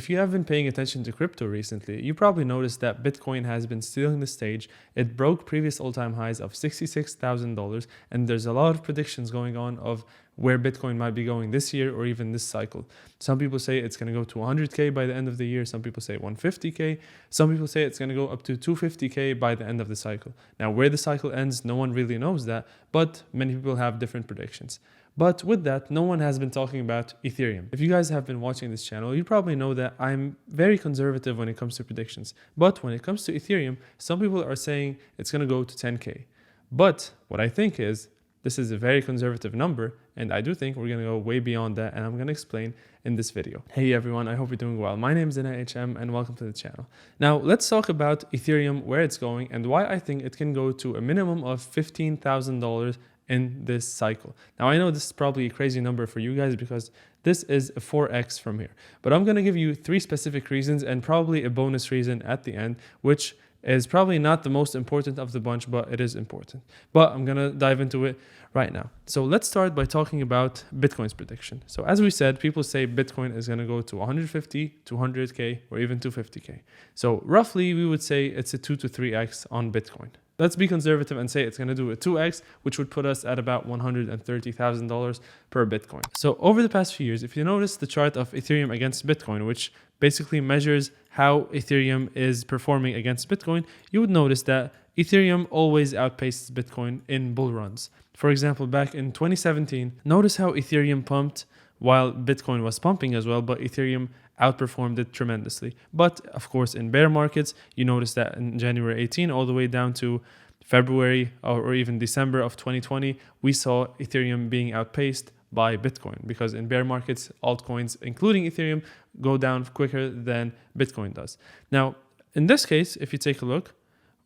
if you have been paying attention to crypto recently, you probably noticed that Bitcoin has been stealing the stage. It broke previous all-time highs of $66,000, and there's a lot of predictions going on of where Bitcoin might be going this year or even this cycle. Some people say it's going to go to 100K by the end of the year. Some people say 150K. Some people say it's going to go up to 250K by the end of the cycle. Now, where the cycle ends, no one really knows that, but many people have different predictions. But with that, no one has been talking about Ethereum. If you guys have been watching this channel, you probably know that I'm very conservative when it comes to predictions. But when it comes to Ethereum, some people are saying it's going to go to 10K. But what I think is, this is a very conservative number, and I do think we're going to go way beyond that, and I'm going to explain in this video. Hey everyone, I hope you're doing well. My name is NIHM, and welcome to the channel. Now, let's talk about Ethereum, where it's going, and why I think it can go to a minimum of $15,000 in this cycle. Now, I know this is probably a crazy number for you guys because this is a 4x from here, but I'm going to give you 3 specific reasons and probably a bonus reason at the end, which is probably not the most important of the bunch, but it is important. But I'm going to dive into it right now. So let's start by talking about Bitcoin's prediction. So as we said, people say Bitcoin is going to go to 150, 200K, or even 250K. So roughly, we would say it's a 2 to 3x on Bitcoin. Let's be conservative and say it's going to do a 2x, which would put us at about $130,000 per Bitcoin. So over the past few years, if you notice the chart of Ethereum against Bitcoin, which basically measures how Ethereum is performing against Bitcoin, you would notice that Ethereum always outpaces Bitcoin in bull runs. For example, back in 2017, notice how Ethereum pumped while Bitcoin was pumping as well, but Ethereum outperformed it tremendously. But of course, in bear markets, you notice that in January 18 all the way down to February or even December of 2020, we saw Ethereum being outpaced by Bitcoin, because in bear markets, altcoins, including Ethereum, go down quicker than Bitcoin does. Now, in this case, if you take a look,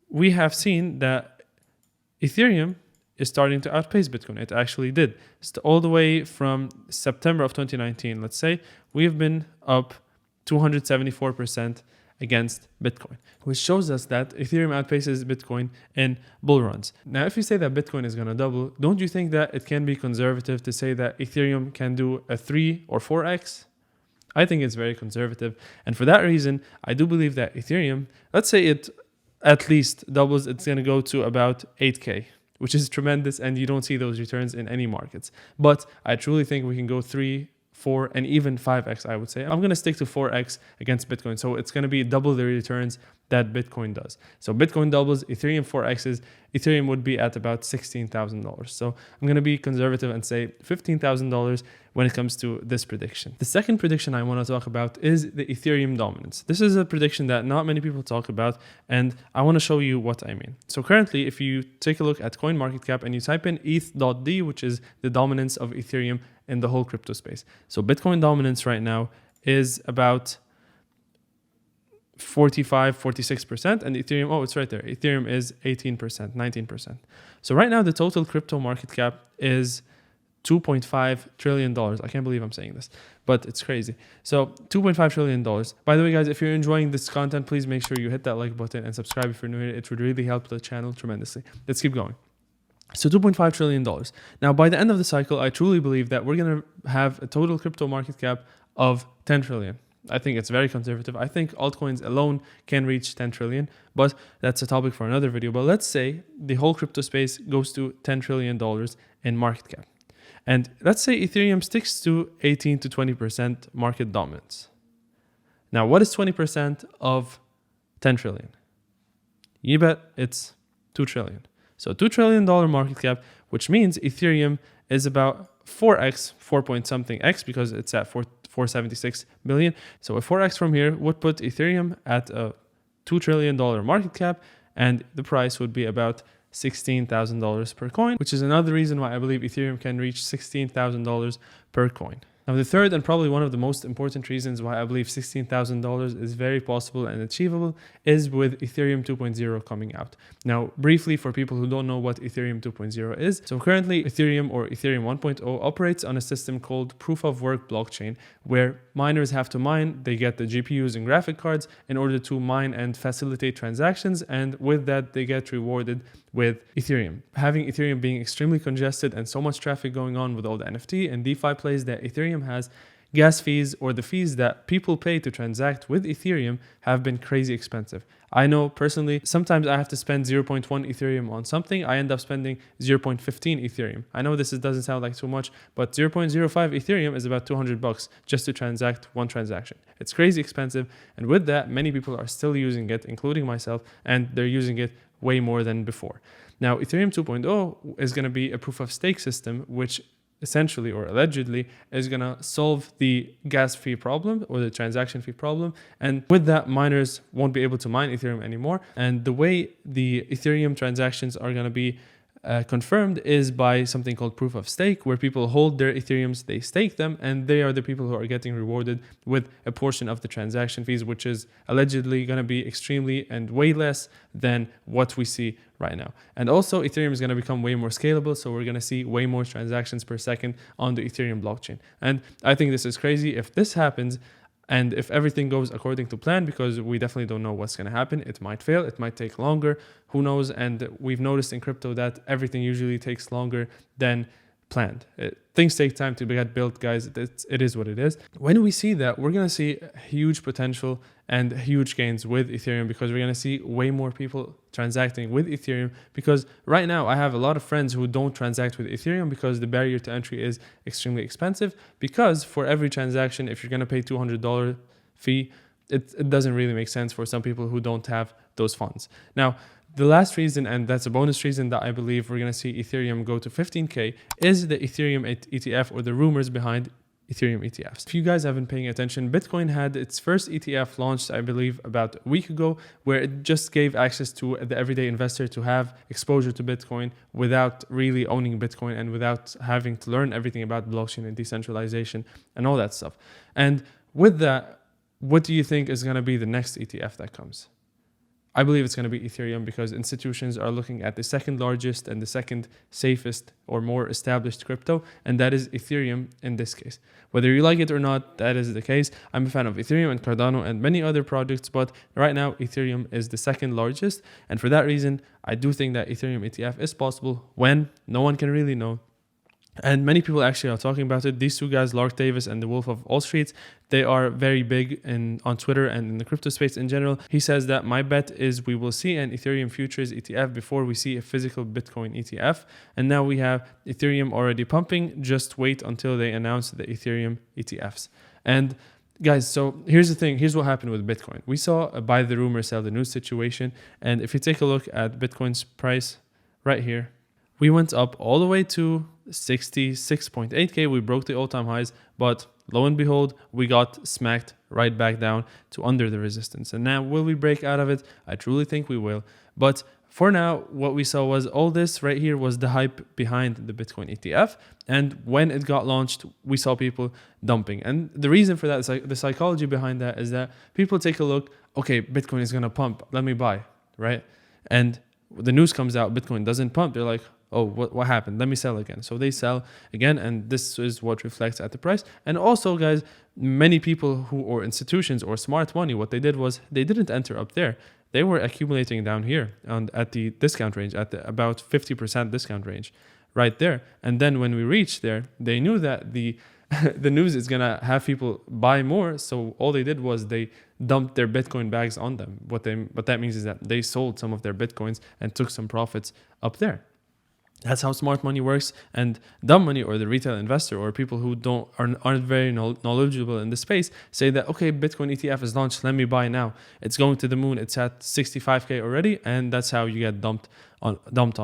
we have seen that Ethereum is starting to outpace Bitcoin. It actually did. All the way from September of 2019, let's say, we've been up 274% against Bitcoin, which shows us that Ethereum outpaces Bitcoin in bull runs. Now, if you say that Bitcoin is going to double, don't you think that it can be conservative to say that Ethereum can do a 3 or 4x? I think it's very conservative. And for that reason, I do believe that Ethereum, let's say it at least doubles, it's going to go to about 8K. Which is tremendous, and you don't see those returns in any markets. But I truly think we can go 3, 4, and even 5x, I would say. I'm going to stick to 4x against Bitcoin. So it's going to be double the returns that Bitcoin does. So Bitcoin doubles, Ethereum 4x's, Ethereum would be at about $16,000. So I'm going to be conservative and say $15,000 when it comes to this prediction. The second prediction I want to talk about is the Ethereum dominance. This is a prediction that not many people talk about, and I want to show you what I mean. So currently, if you take a look at CoinMarketCap and you type in ETH.D, which is the dominance of Ethereum in the whole crypto space. So Bitcoin dominance right now is about 46%, and Ethereum, oh, it's right there. Ethereum is 18%, 19%. So right now, the total crypto market cap is $2.5 trillion. I can't believe I'm saying this, but it's crazy. So $2.5 trillion. By the way, guys, if you're enjoying this content, please make sure you hit that like button and subscribe if you're new here. It would really help the channel tremendously. Let's keep going. So $2.5 trillion. Now, by the end of the cycle, I truly believe that we're going to have a total crypto market cap of 10 trillion. I think it's very conservative. I think altcoins alone can reach 10 trillion, but that's a topic for another video. But let's say the whole crypto space goes to $10 trillion in market cap. And let's say Ethereum sticks to 18 to 20% market dominance. Now, what is 20% of 10 trillion? You bet it's 2 trillion. So $2 trillion market cap, which means Ethereum is about 4x, 4 point something x, because it's at 476 billion. So a 4x from here would put Ethereum at a $2 trillion market cap, and the price would be about $16,000 per coin, which is another reason why I believe Ethereum can reach $16,000 per coin. Now, the third and probably one of the most important reasons why I believe $16,000 is very possible and achievable is with Ethereum 2.0 coming out. Now, briefly, for people who don't know what Ethereum 2.0 is, so currently Ethereum or Ethereum 1.0 operates on a system called Proof of Work blockchain, where miners have to mine, they get the GPUs and graphic cards in order to mine and facilitate transactions, and with that, they get rewarded with Ethereum. Having Ethereum being extremely congested and so much traffic going on with all the NFT and DeFi plays that Ethereum has, gas fees or the fees that people pay to transact with Ethereum have been crazy expensive. I know personally, sometimes I have to spend 0.1 Ethereum on something. I end up spending 0.15 Ethereum. I know this doesn't sound like too much, but 0.05 Ethereum is about $200 just to transact one transaction. It's crazy expensive. And with that, many people are still using it, including myself, and they're using it way more than before. Now, Ethereum 2.0 is going to be a proof of stake system, which essentially or allegedly is going to solve the gas fee problem or the transaction fee problem. And with that, miners won't be able to mine Ethereum anymore. And the way the Ethereum transactions are going to be confirmed is by something called proof of stake, where people hold their Ethereums, they stake them, and they are the people who are getting rewarded with a portion of the transaction fees, which is allegedly going to be extremely and way less than what we see right now. And also Ethereum is going to become way more scalable, so we're going to see way more transactions per second on the Ethereum blockchain. And I think this is crazy. If this happens, and if everything goes according to plan, because we definitely don't know what's going to happen, it might fail, it might take longer, who knows? And we've noticed in crypto that everything usually takes longer than planned. Things take time to get built, guys. It is what it is. When we see that, we're going to see huge potential and huge gains with Ethereum, because we're going to see way more people transacting with Ethereum. Because right now I have a lot of friends who don't transact with Ethereum because the barrier to entry is extremely expensive, because for every transaction, if you're going to pay $200 fee, it doesn't really make sense for some people who don't have those funds. Now, the last reason, and that's a bonus reason that I believe we're going to see Ethereum go to 15K, is the Ethereum ETF, or the rumors behind Ethereum ETFs. If you guys have been paying attention, Bitcoin had its first ETF launched, I believe, about a week ago, where it just gave access to the everyday investor to have exposure to Bitcoin without really owning Bitcoin and without having to learn everything about blockchain and decentralization and all that stuff. And with that, what do you think is going to be the next ETF that comes? I believe it's going to be Ethereum, because institutions are looking at the second largest and the second safest or more established crypto, and that is Ethereum in this case. Whether you like it or not, that is the case. I'm a fan of Ethereum and Cardano and many other projects, but right now Ethereum is the second largest. And for that reason, I do think that Ethereum ETF is possible. When? No one can really know. And many people actually are talking about it. These two guys, Lark Davis and the Wolf of All Streets, they are very big on Twitter and in the crypto space in general. He says that my bet is we will see an Ethereum futures ETF before we see a physical Bitcoin ETF. And now we have Ethereum already pumping. Just wait until they announce the Ethereum ETFs. And guys, so here's the thing. Here's what happened with Bitcoin. We saw a buy the rumor, sell the news situation. And if you take a look at Bitcoin's price right here, we went up all the way to 66.8K. We broke the all-time highs, but lo and behold, we got smacked right back down to under the resistance. And now, will we break out of it? I truly think we will. But for now, what we saw was all this right here was the hype behind the Bitcoin ETF. And when it got launched, we saw people dumping. And the reason for that is the psychology behind that is that people take a look, okay, Bitcoin is going to pump, let me buy, right? And the news comes out, Bitcoin doesn't pump. They're like, oh, what happened? Let me sell again. So they sell again, and this is what reflects at the price. And also, guys, many people or institutions or smart money, what they did was they didn't enter up there. They were accumulating down here and at the discount range, at the about 50% discount range right there. And then when we reached there, they knew that the news is going to have people buy more. So all they did was they dumped their Bitcoin bags on them. What that means is that they sold some of their Bitcoins and took some profits up there. That's how smart money works. And dumb money, or the retail investor, or people who aren't very knowledgeable in the space, say that, okay, Bitcoin ETF is launched, let me buy now. It's going to the moon. It's at 65K already, and that's how you get dumped on,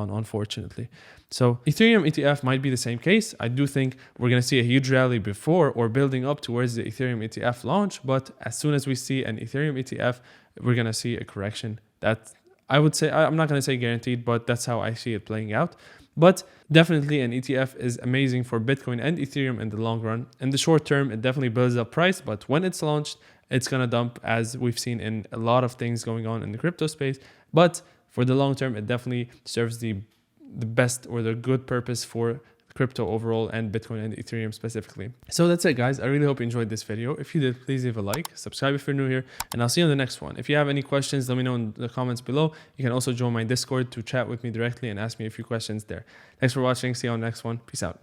unfortunately. So Ethereum ETF might be the same case. I do think we're going to see a huge rally before or building up towards the Ethereum ETF launch. But as soon as we see an Ethereum ETF, we're going to see a correction. That I would say, I'm not going to say guaranteed, but that's how I see it playing out. But definitely an ETF is amazing for Bitcoin and Ethereum in the long run. In the short term, it definitely builds up price, but when it's launched, it's going to dump, as we've seen in a lot of things going on in the crypto space. But for the long term, it definitely serves the best or the good purpose for crypto overall and Bitcoin and Ethereum specifically. So that's it, guys. I really hope you enjoyed this video. If you did, please leave a like, subscribe if you're new here, and I'll see you on the next one. If you have any questions, let me know in the comments below. You can also join my Discord to chat with me directly and ask me a few questions there. Thanks for watching. See you on the next one. Peace out.